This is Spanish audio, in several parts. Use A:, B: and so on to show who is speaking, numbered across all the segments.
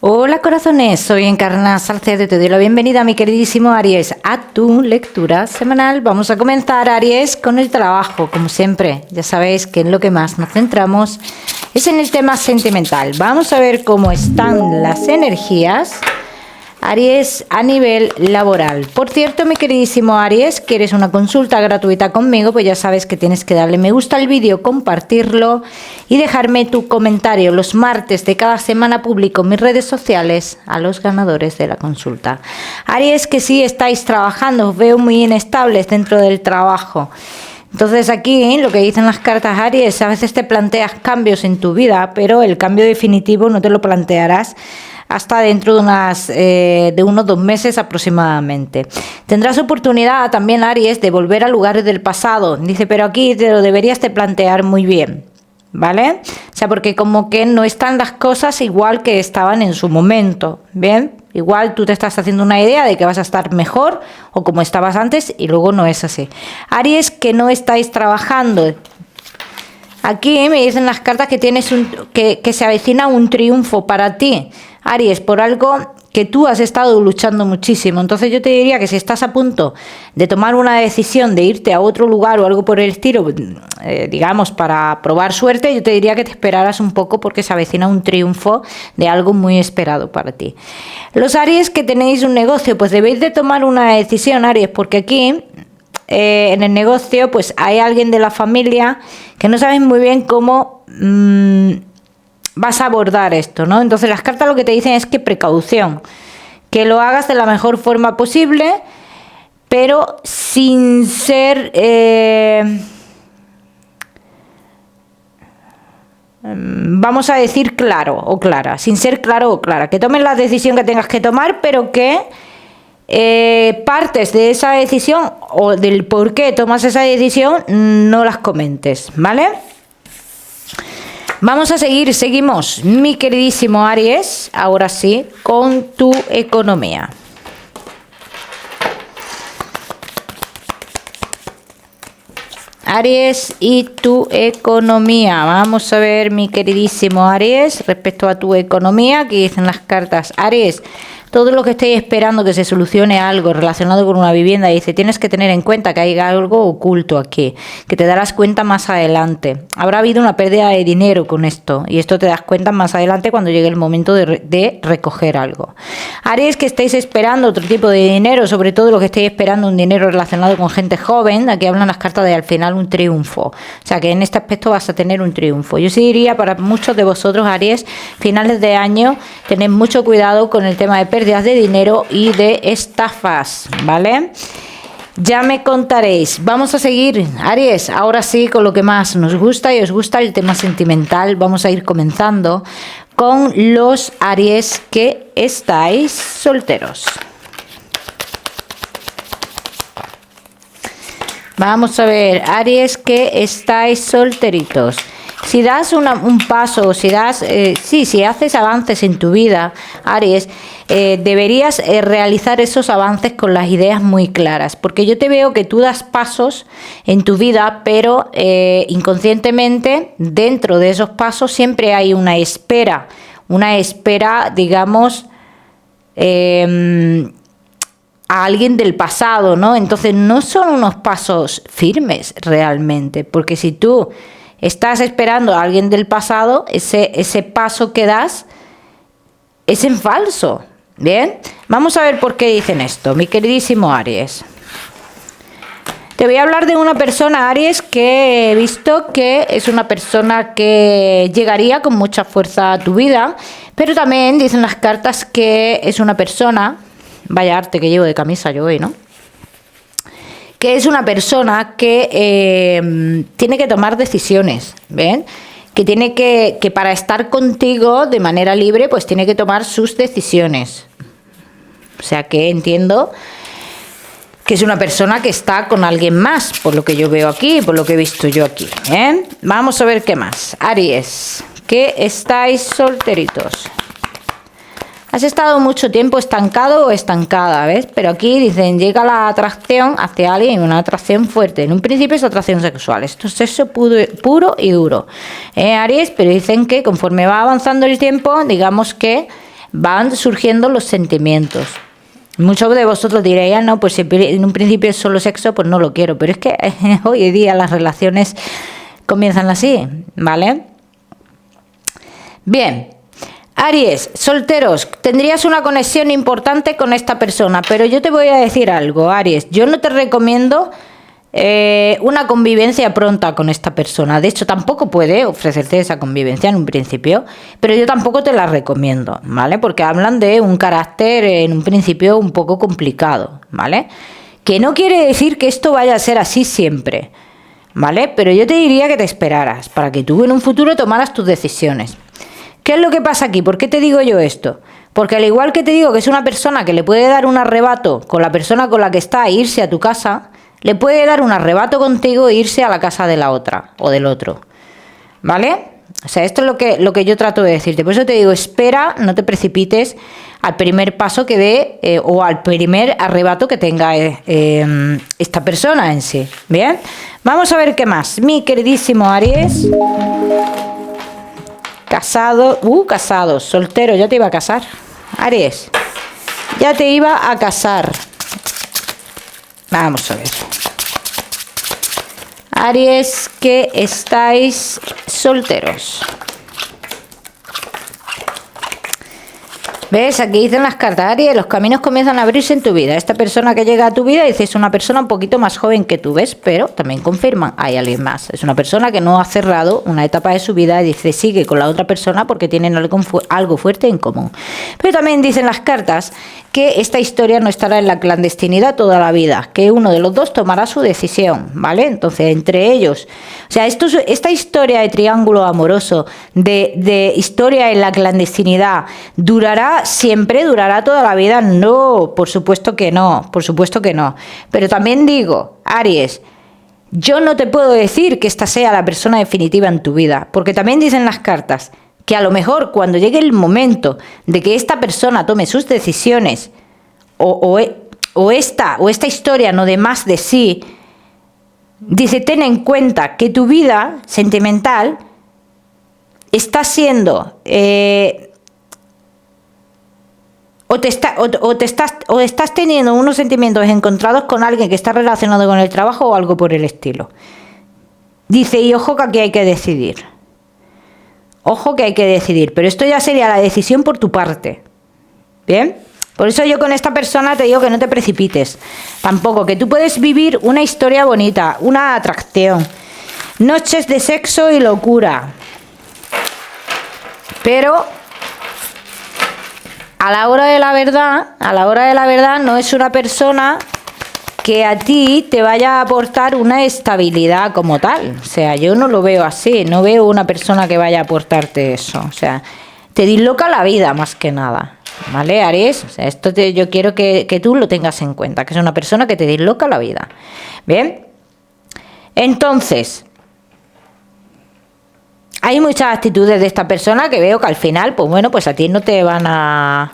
A: Hola corazones, soy Encarna Salcedo y te doy la bienvenida, mi queridísimo Aries, a tu lectura semanal. Vamos a comenzar, Aries, con el trabajo, como siempre. Ya sabéis que en lo que más nos centramos es en el tema sentimental. Vamos a ver cómo están las energías, Aries, a nivel laboral. Por cierto, mi queridísimo Aries, ¿quieres una consulta gratuita conmigo? Pues ya sabes que tienes que darle me gusta al vídeo, compartirlo y dejarme tu comentario. Los martes de cada semana publico en mis redes sociales a los ganadores de la consulta. Aries, que sí estáis trabajando, os veo muy inestables dentro del trabajo. Entonces aquí lo que dicen las cartas, Aries, a veces te planteas cambios en tu vida, pero el cambio definitivo no te lo plantearás hasta dentro de unos 2 meses aproximadamente. Tendrás oportunidad también, Aries, de volver a lugares del pasado. Dice, pero aquí te lo deberías de plantear muy bien, ¿vale? O sea, porque como que no están las cosas igual que estaban en su momento, ¿bien? Igual tú te estás haciendo una idea de que vas a estar mejor o como estabas antes y luego no es así. Aries, que no estáis trabajando. Aquí me dicen las cartas que tienes que se avecina un triunfo para ti, Aries, por algo que tú has estado luchando muchísimo. Entonces yo te diría que si estás a punto de tomar una decisión de irte a otro lugar o algo por el estilo, digamos, para probar suerte, yo te diría que te esperaras un poco porque se avecina un triunfo de algo muy esperado para ti. Los Aries que tenéis un negocio, pues debéis de tomar una decisión, Aries, porque aquí en el negocio pues hay alguien de la familia que no sabes muy bien cómo vas a abordar esto, ¿no? Entonces las cartas lo que te dicen es que precaución, que lo hagas de la mejor forma posible, pero sin ser vamos a decir claro o clara, sin ser claro o clara, que tomes la decisión que tengas que tomar, pero que partes de esa decisión o del por qué tomas esa decisión no las comentes, ¿vale? Vamos a seguimos, mi queridísimo Aries, ahora sí, con tu economía. Aries y tu economía. Vamos a ver, mi queridísimo Aries, respecto a tu economía, que dicen las cartas. Aries, todo lo que estéis esperando que se solucione algo relacionado con una vivienda, dice, tienes que tener en cuenta que hay algo oculto aquí, que te darás cuenta más adelante. Habrá habido una pérdida de dinero con esto, y esto te das cuenta más adelante cuando llegue el momento de recoger algo. Aries, que estéis esperando otro tipo de dinero, sobre todo lo que estéis esperando un dinero relacionado con gente joven, aquí hablan las cartas de al final un triunfo. O sea, que en este aspecto vas a tener un triunfo. Yo sí diría para muchos de vosotros, Aries, finales de año, tened mucho cuidado con el tema de pérdidas de dinero y de estafas, ¿vale? Ya me contaréis. Vamos a seguir, Aries, ahora sí con lo que más nos gusta y os gusta, el tema sentimental. Vamos a ir comenzando con los Aries que estáis solteros. Vamos a ver, Aries que estáis solteritos. Si das un paso, si haces avances en tu vida, Aries, deberías realizar esos avances con las ideas muy claras, porque yo te veo que tú das pasos en tu vida, pero inconscientemente dentro de esos pasos siempre hay una espera, digamos, a alguien del pasado, ¿no? Entonces no son unos pasos firmes realmente, porque si tú estás esperando a alguien del pasado, ese paso que das es en falso, ¿bien? Vamos a ver por qué dicen esto, mi queridísimo Aries. Te voy a hablar de una persona, Aries, que he visto que es una persona que llegaría con mucha fuerza a tu vida, pero también dicen las cartas que es una persona, vaya arte que llevo de camisa yo hoy, ¿no? Que es una persona que tiene que tomar decisiones, ¿ven? Que tiene que para estar contigo de manera libre, pues tiene que tomar sus decisiones. O sea que entiendo que es una persona que está con alguien más, por lo que yo veo aquí, por lo que he visto yo aquí, ¿eh? Vamos a ver qué más. Aries, que estáis solteritos. Has estado mucho tiempo estancado o estancada, ¿ves? Pero aquí dicen, llega la atracción hacia alguien, una atracción fuerte. En un principio es atracción sexual, esto es sexo puro y duro. Aries, pero dicen que conforme va avanzando el tiempo, digamos que van surgiendo los sentimientos. Muchos de vosotros diréis, no, pues si en un principio es solo sexo, pues no lo quiero. Pero es que hoy en día las relaciones comienzan así, ¿vale? Bien. Aries, solteros, tendrías una conexión importante con esta persona, pero yo te voy a decir algo, Aries, yo no te recomiendo una convivencia pronta con esta persona. De hecho, tampoco puede ofrecerte esa convivencia en un principio, pero yo tampoco te la recomiendo, ¿vale? Porque hablan de un carácter en un principio un poco complicado, ¿vale? Que no quiere decir que esto vaya a ser así siempre, ¿vale? Pero yo te diría que te esperaras para que tú en un futuro tomaras tus decisiones. ¿Qué es lo que pasa aquí? ¿Por qué te digo yo esto? Porque al igual que te digo que es una persona que le puede dar un arrebato con la persona con la que está e irse a tu casa, le puede dar un arrebato contigo e irse a la casa de la otra o del otro, ¿vale? O sea, esto es lo que yo trato de decirte. Por eso te digo, espera, no te precipites al primer paso que dé o al primer arrebato que tenga esta persona en sí. Bien, vamos a ver qué más. Mi queridísimo Aries, casado, soltero, ya te iba a casar. Aries, ya te iba a casar. Vamos a ver. Aries, que estáis solteros. ¿Ves? Aquí dicen las cartas, Aries, los caminos comienzan a abrirse en tu vida. Esta persona que llega a tu vida, dice, es una persona un poquito más joven que tú, ¿ves? Pero también confirman, hay alguien más. Es una persona que no ha cerrado una etapa de su vida y dice, sigue con la otra persona porque tienen algo fuerte en común. Pero también dicen las cartas que esta historia no estará en la clandestinidad toda la vida, que uno de los dos tomará su decisión, ¿vale? Entonces, entre ellos, o sea, esta historia de triángulo amoroso, de historia en la clandestinidad, ¿durará siempre? ¿Durará toda la vida? No, por supuesto que no, por supuesto que no. Pero también digo, Aries, yo no te puedo decir que esta sea la persona definitiva en tu vida, porque también dicen las cartas que a lo mejor cuando llegue el momento de que esta persona tome sus decisiones o esta historia no dé más de sí, dice, ten en cuenta que tu vida sentimental está siendo estás teniendo unos sentimientos encontrados con alguien que está relacionado con el trabajo o algo por el estilo. Dice, y ojo que aquí hay que decidir. Ojo que hay que decidir, pero esto ya sería la decisión por tu parte. ¿Bien? Por eso yo con esta persona te digo que no te precipites. Tampoco, que tú puedes vivir una historia bonita, una atracción, noches de sexo y locura. Pero a la hora de la verdad no es una persona que a ti te vaya a aportar una estabilidad como tal. O sea, yo no lo veo así, no veo una persona que vaya a aportarte eso. O sea, te disloca la vida más que nada. ¿Vale, Aries? O sea, yo quiero que tú lo tengas en cuenta, que es una persona que te disloca la vida. ¿Bien? Entonces, hay muchas actitudes de esta persona que veo que al final, pues bueno, pues a ti no te van a...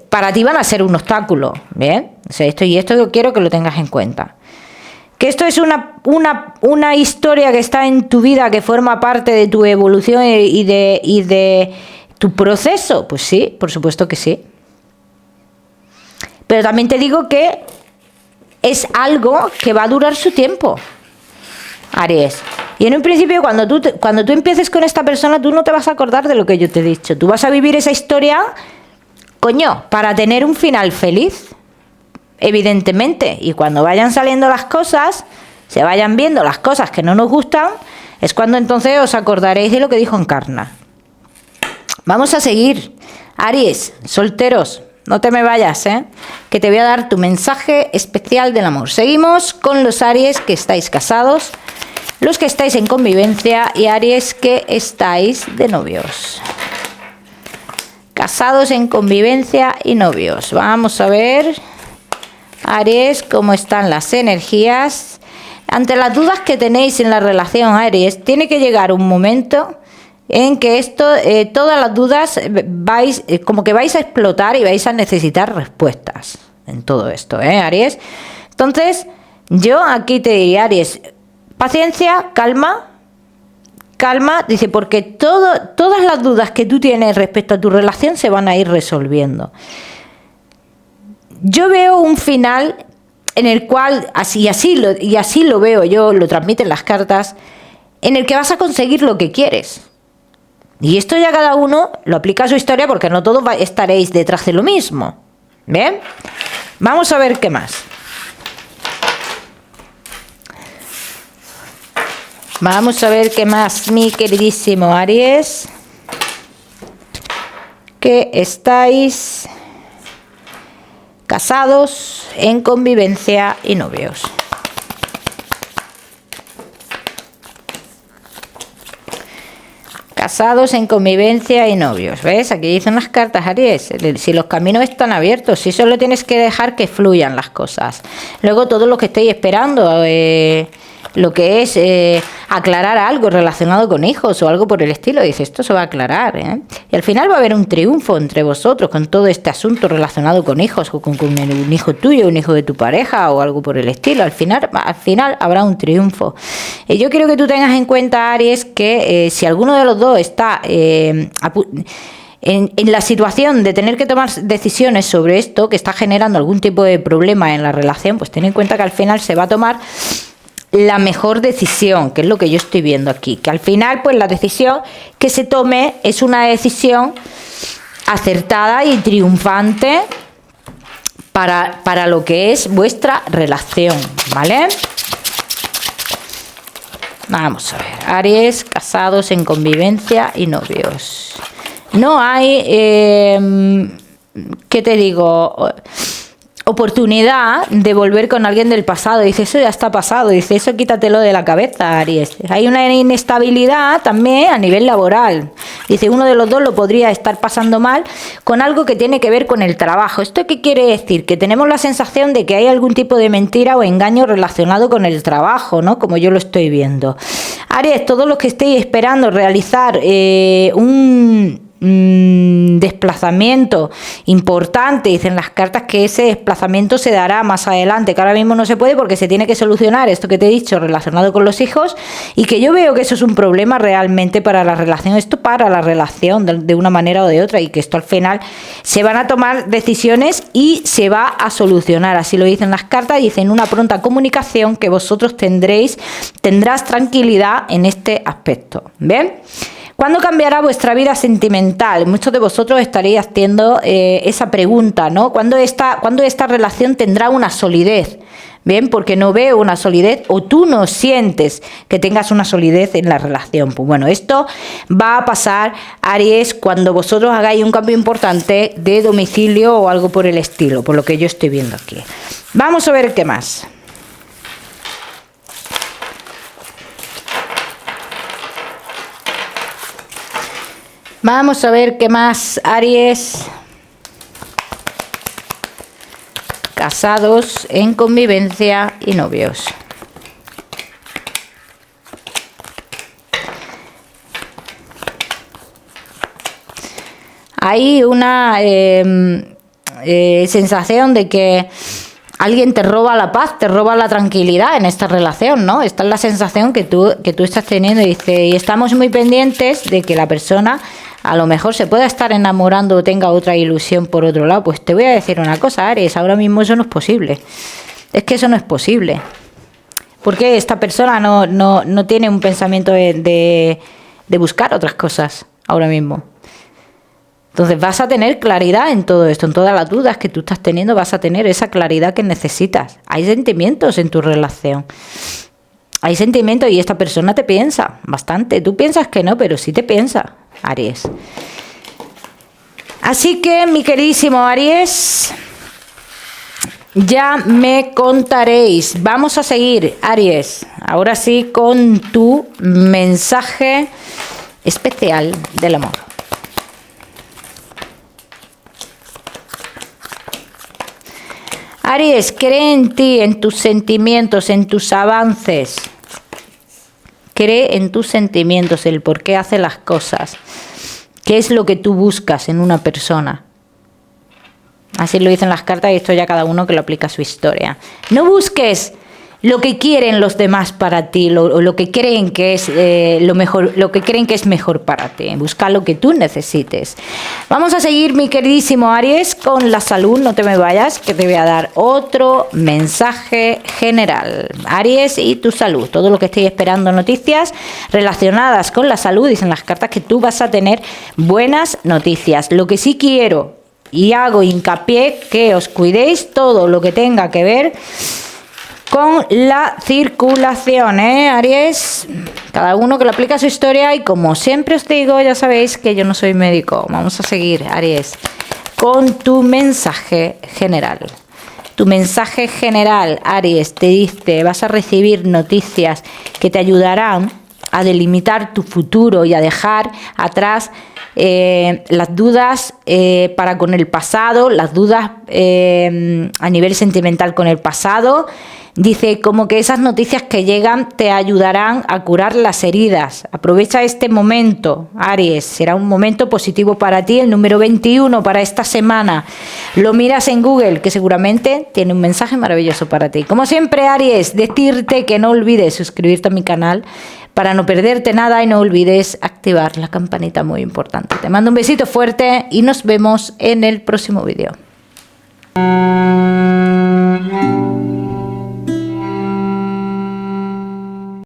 A: para ti van a ser un obstáculo, ¿bien? O sea, esto yo quiero que lo tengas en cuenta. Que esto es una historia que está en tu vida, que forma parte de tu evolución y de tu proceso. Pues sí, por supuesto que sí. Pero también te digo que es algo que va a durar su tiempo, Aries. Y en un principio, cuando tú empieces con esta persona, tú no te vas a acordar de lo que yo te he dicho. Tú vas a vivir esa historia, coño, para tener un final feliz, evidentemente. Y cuando vayan saliendo las cosas, se vayan viendo las cosas que no nos gustan, es cuando entonces os acordaréis de lo que dijo Encarna. Vamos a seguir. Aries, solteros, no te me vayas, que te voy a dar tu mensaje especial del amor. Seguimos con los Aries que estáis casados, los que estáis en convivencia y Aries que estáis de novios. Casados, en convivencia y novios. Vamos a ver, Aries, cómo están las energías. Ante las dudas que tenéis en la relación, Aries, tiene que llegar un momento en que todas las dudas como que vais a explotar y vais a necesitar respuestas en todo esto, Aries. Entonces, yo aquí te diría, Aries, paciencia, calma calma, dice, porque todas las dudas que tú tienes respecto a tu relación se van a ir resolviendo. Yo veo un final en el cual, así lo veo yo, lo transmiten las cartas, en el que vas a conseguir lo que quieres. Y esto ya cada uno lo aplica a su historia, porque no todos estaréis detrás de lo mismo. ¿Bien? Vamos a ver qué más. Vamos a ver qué más, mi queridísimo Aries, que estáis casados, en convivencia y novios. Casados, en convivencia y novios. ¿Ves? Aquí dicen las cartas, Aries. Si los caminos están abiertos, si solo tienes que dejar que fluyan las cosas. Luego todo lo que estéis esperando, lo que es aclarar algo relacionado con hijos o algo por el estilo, dice, esto se va a aclarar, ¿eh? Y al final va a haber un triunfo entre vosotros con todo este asunto relacionado con hijos, o con un hijo tuyo, un hijo de tu pareja o algo por el estilo. Al final habrá un triunfo. Yo quiero que tú tengas en cuenta, Aries, que si alguno de los dos está en la situación de tener que tomar decisiones sobre esto, que está generando algún tipo de problema en la relación, pues ten en cuenta que al final se va a tomar la mejor decisión, que es lo que yo estoy viendo aquí, que al final pues la decisión que se tome es una decisión acertada y triunfante para lo que es vuestra relación, ¿vale? Vamos a ver, Aries, casados, en convivencia y novios. No hay, ¿qué te digo?, oportunidad de volver con alguien del pasado. Dice, eso ya está pasado. Dice, eso quítatelo de la cabeza, Aries. Hay una inestabilidad también a nivel laboral. Dice, uno de los dos lo podría estar pasando mal con algo que tiene que ver con el trabajo. ¿Esto qué quiere decir? Que tenemos la sensación de que hay algún tipo de mentira o engaño relacionado con el trabajo, ¿no? Como yo lo estoy viendo. Aries, todos los que estéis esperando realizar un desplazamiento importante, dicen las cartas que ese desplazamiento se dará más adelante, que ahora mismo no se puede porque se tiene que solucionar esto que te he dicho relacionado con los hijos, y que yo veo que eso es un problema realmente para la relación, esto para la relación de una manera o de otra, y que esto al final se van a tomar decisiones y se va a solucionar, así lo dicen las cartas. Dicen una pronta comunicación, que vosotros tendrás tranquilidad en este aspecto. ¿Bien? ¿Cuándo cambiará vuestra vida sentimental? Muchos de vosotros estaréis haciendo esa pregunta, ¿no? ¿Cuándo esta relación tendrá una solidez? Bien, porque no veo una solidez, o tú no sientes que tengas una solidez en la relación. Pues bueno, esto va a pasar, Aries, cuando vosotros hagáis un cambio importante de domicilio o algo por el estilo, por lo que yo estoy viendo aquí. Vamos a ver qué más. Vamos a ver qué más, Aries. Casados, en convivencia y novios. Hay una sensación de que alguien te roba la paz, te roba la tranquilidad en esta relación, ¿no? Esta es la sensación que tú estás teniendo. Dice, y estamos muy pendientes de que la persona a lo mejor se pueda estar enamorando o tenga otra ilusión por otro lado. Pues te voy a decir una cosa, Aries, ahora mismo eso no es posible. Es que eso no es posible. Porque esta persona no tiene un pensamiento de buscar otras cosas ahora mismo. Entonces vas a tener claridad en todo esto, en todas las dudas que tú estás teniendo, vas a tener esa claridad que necesitas. Hay sentimientos en tu relación. Hay sentimientos y esta persona te piensa bastante. Tú piensas que no, pero sí te piensa, Aries. Así que, mi queridísimo Aries, ya me contaréis. Vamos a seguir, Aries, ahora sí con tu mensaje especial del amor. Aries, cree en ti, en tus sentimientos, en tus avances. Cree en tus sentimientos, el por qué hace las cosas. ¿Qué es lo que tú buscas en una persona? Así lo dicen las cartas y esto ya cada uno que lo aplica a su historia. No busques lo que quieren los demás para ti, lo que creen que es lo mejor, lo que creen que es mejor para ti. Busca lo que tú necesites. Vamos a seguir, mi queridísimo Aries, con la salud. No te me vayas, que te voy a dar otro mensaje general. Aries y tu salud. Todo lo que estoy esperando, noticias relacionadas con la salud. Dicen las cartas que tú vas a tener buenas noticias. Lo que sí quiero y hago hincapié, que os cuidéis todo lo que tenga que ver con la circulación, Aries. Cada uno que lo aplica a su historia, y como siempre os digo, ya sabéis que yo no soy médico. Vamos a seguir, Aries, con tu mensaje general. Tu mensaje general, Aries, te dice: vas a recibir noticias que te ayudarán a delimitar tu futuro y a dejar atrás las dudas para con el pasado, las dudas a nivel sentimental con el pasado. Dice como que esas noticias que llegan te ayudarán a curar las heridas. Aprovecha este momento, Aries. Será un momento positivo para ti, el número 21 para esta semana. Lo miras en Google, que seguramente tiene un mensaje maravilloso para ti. Como siempre, Aries, decirte que no olvides suscribirte a mi canal para no perderte nada, y no olvides activar la campanita, muy importante. Te mando un besito fuerte y nos vemos en el próximo vídeo.